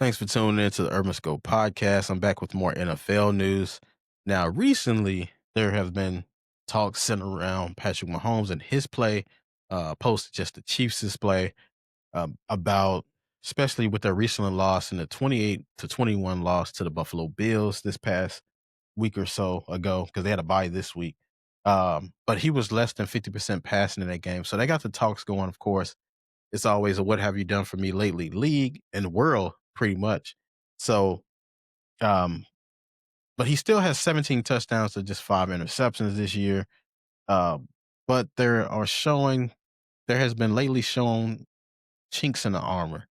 Thanks for tuning in to the Urban Scope podcast. I'm back with more NFL news. Now, recently, there have been talks centered around Patrick Mahomes and his play, opposed to just the Chiefs' display, about especially with their recent loss in the 28-21 loss to the Buffalo Bills this past week or so ago, because they had a bye this week. But he was less than 50% passing in that game. So they got the talks going, of course. It's always a "what have you done for me lately" league and world, pretty much. So, um, but he still has 17 touchdowns to just 5 interceptions this year. Uh, but there has been lately shown chinks in the armor,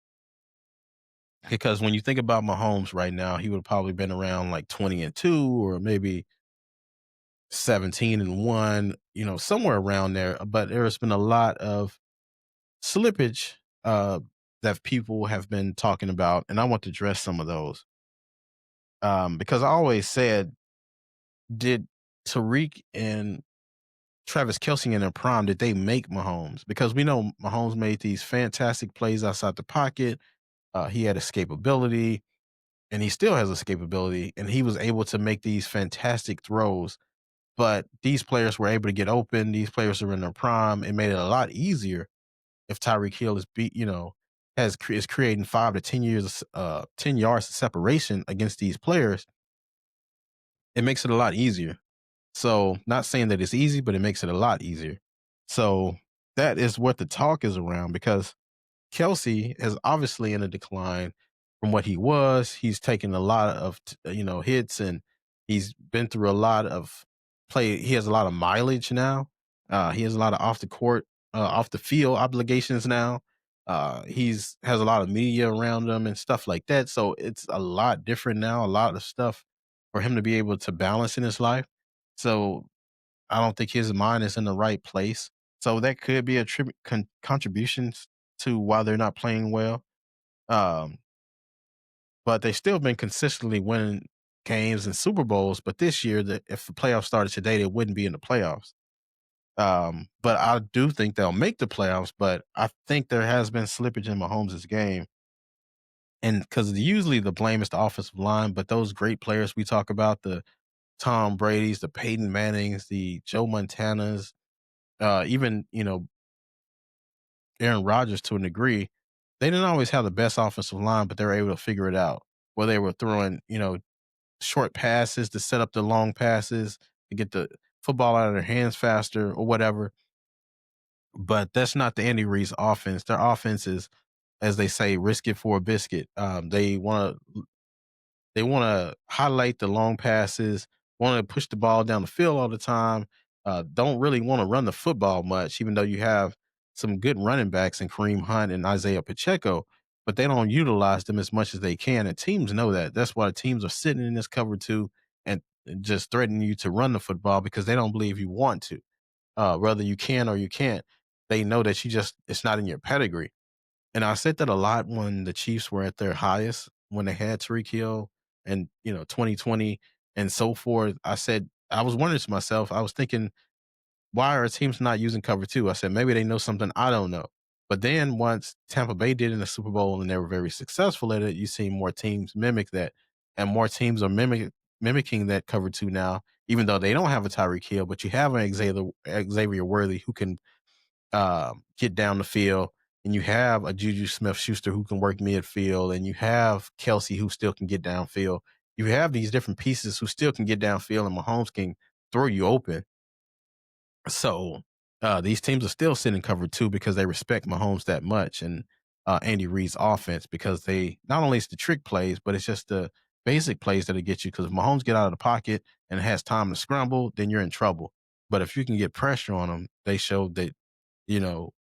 because when you think about Mahomes right now, he would have probably been around like 20-2 or maybe 17-1, somewhere around there. But there has been a lot of slippage that people have been talking about, and I want to address some of those. Because I always said, did Tariq and Travis Kelce in their prime, did they make Mahomes? Because we know Mahomes made these fantastic plays outside the pocket. He had escapability, and he still has escapability, and he was able to make these fantastic throws. But these players were able to get open. These players are in their prime. It made it a lot easier if Tyreek Hill is creating 10 yards of separation against these players. It makes it a lot easier. So, not saying that it's easy, but it makes it a lot easier. So, that is what the talk is around, because Kelsey is obviously in a decline from what he was. He's taken a lot of hits, and he's been through a lot of play. He has a lot of mileage now. He has a lot of off the field obligations now. He's has a lot of media around him and stuff like that. So it's a lot different now. A lot of stuff for him to be able to balance in his life. So I don't think his mind is in the right place. So that could be a contributions to why they're not playing well. Um, but they still been consistently winning games and Super Bowls. But this year, if the playoffs started today, they wouldn't be in the playoffs. But I do think they'll make the playoffs. But I think there has been slippage in Mahomes' game. And because usually the blame is the offensive line, but those great players we talk about, the Tom Brady's, the Peyton Mannings, the Joe Montanas, even Aaron Rodgers to a degree, they didn't always have the best offensive line, but they were able to figure it out. Where they were throwing, short passes to set up the long passes to get the football out of their hands faster or whatever. But that's not the Andy Reid's offense. Their offense is, as they say, risk it for a biscuit. They want to highlight the long passes, want to push the ball down the field all the time. Don't really want to run the football much, even though you have some good running backs in Kareem Hunt and Isaiah Pacheco, but they don't utilize them as much as they can. And teams know that. That's why the teams are sitting in this cover two and just threatening you to run the football, because they don't believe you want to. Whether you can or you can't, they know that it's not in your pedigree. And I said that a lot when the Chiefs were at their highest, when they had Tariq Hill and 2020 and so forth. I was wondering to myself, I was thinking, why are teams not using cover two? I said, maybe they know something I don't know. But then once Tampa Bay did in the Super Bowl and they were very successful at it, you see more teams mimic that, and more teams are mimicking that cover two now, even though they don't have a Tyreek Hill, but you have an Xavier Worthy who can get down the field, and you have a Juju Smith-Schuster who can work midfield, and you have Kelsey who still can get downfield. You have these different pieces who still can get downfield, and Mahomes can throw you open. So these teams are still sitting cover two because they respect Mahomes that much, and Andy Reid's offense, because they not only it's the trick plays, but it's just the basic plays that'll get you. Because if Mahomes get out of the pocket and has time to scramble, then you're in trouble. But if you can get pressure on him, they showed that you know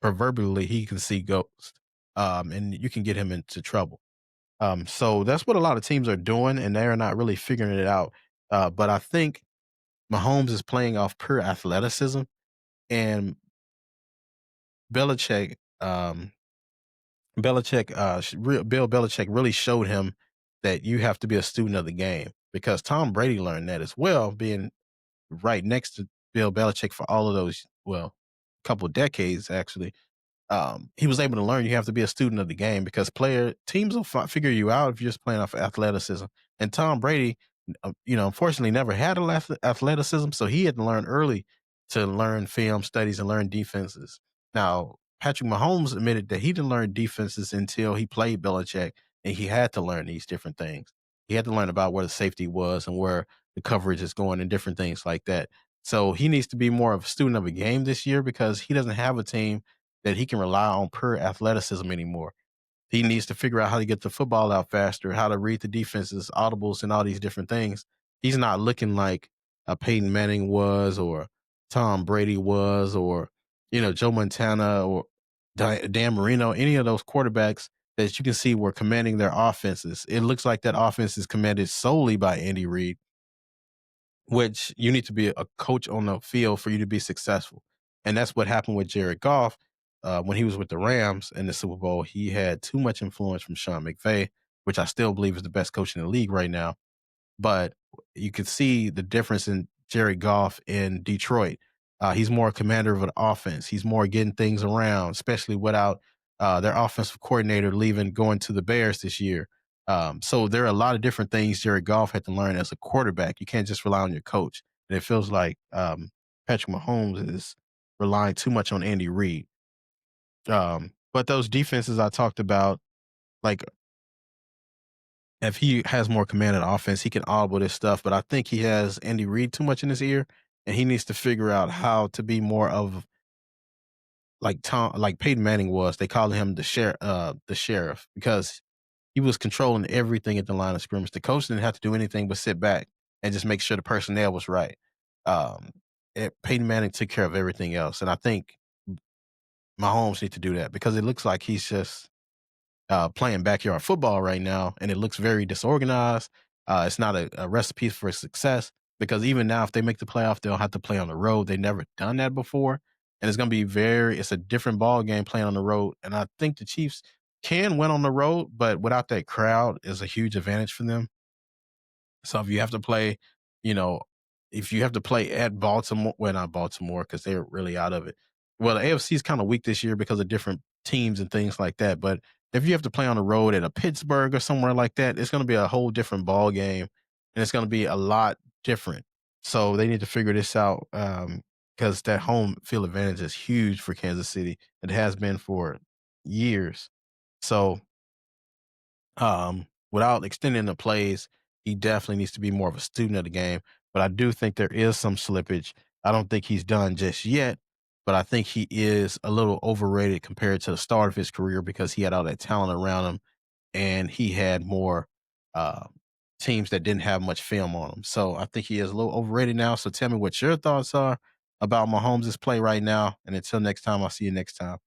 proverbially he can see ghosts, and you can get him into trouble. So that's what a lot of teams are doing, and they're not really figuring it out. But I think Mahomes is playing off pure athleticism, and Belichick, Bill Belichick really showed him that you have to be a student of the game, because Tom Brady learned that as well, being right next to Bill Belichick for all of those, well, couple decades actually. he was able to learn you have to be a student of the game because player teams will figure you out if you're just playing off athleticism. And Tom Brady, unfortunately, never had athleticism, so he had to learn early to learn film studies and learn defenses. Now, Patrick Mahomes admitted that he didn't learn defenses until he played Belichick, and he had to learn these different things. He had to learn about where the safety was and where the coverage is going and different things like that. So he needs to be more of a student of a game this year because he doesn't have a team that he can rely on pure athleticism anymore. He needs to figure out how to get the football out faster, how to read the defenses, audibles, and all these different things. He's not looking like a Peyton Manning was, or Tom Brady was, or Joe Montana or Dan Marino. Any of those quarterbacks that you can see were commanding their offenses. It looks like that offense is commanded solely by Andy Reid, which you need to be a coach on the field for you to be successful. And that's what happened with Jared Goff when he was with the Rams in the Super Bowl. He had too much influence from Sean McVay, which I still believe is the best coach in the league right now. But you could see the difference in Jared Goff in Detroit. He's more a commander of an offense. He's more getting things around, especially without their offensive coordinator leaving, going to the Bears this year. So there are a lot of different things Jared Goff had to learn as a quarterback. You can't just rely on your coach. And it feels like Patrick Mahomes is relying too much on Andy Reid. But those defenses I talked about, like if he has more command of the offense, he can audible this stuff. But I think he has Andy Reid too much in his ear, and he needs to figure out how to be more of like Peyton Manning was. They call him the sheriff, because he was controlling everything at the line of scrimmage. The coach didn't have to do anything but sit back and just make sure the personnel was right. Um, Peyton Manning took care of everything else, and I think Mahomes needs to do that because it looks like he's just playing backyard football right now, and it looks very disorganized. It's not a recipe for success because even now, if they make the playoff, they'll have to play on the road. They've never done that before, and it's going to be it's a different ball game playing on the road. And I think the Chiefs can win on the road, but without that crowd is a huge advantage for them. So if you have to play, you know, if you have to play at Baltimore, well, not Baltimore because they're really out of it. Well, the AFC is kind of weak this year because of different teams and things like that. But if you have to play on the road at a Pittsburgh or somewhere like that, it's going to be a whole different ball game, and it's going to be a lot different. So they need to figure this out because that home field advantage is huge for Kansas City. It has been for years. So without extending the plays, he definitely needs to be more of a student of the game. But I do think there is some slippage. I don't think he's done just yet, but I think he is a little overrated compared to the start of his career because he had all that talent around him and he had more uh, teams that didn't have much film on him. So I think he is a little overrated now. So tell me what your thoughts are about Mahomes' play right now. And until next time, I'll see you next time.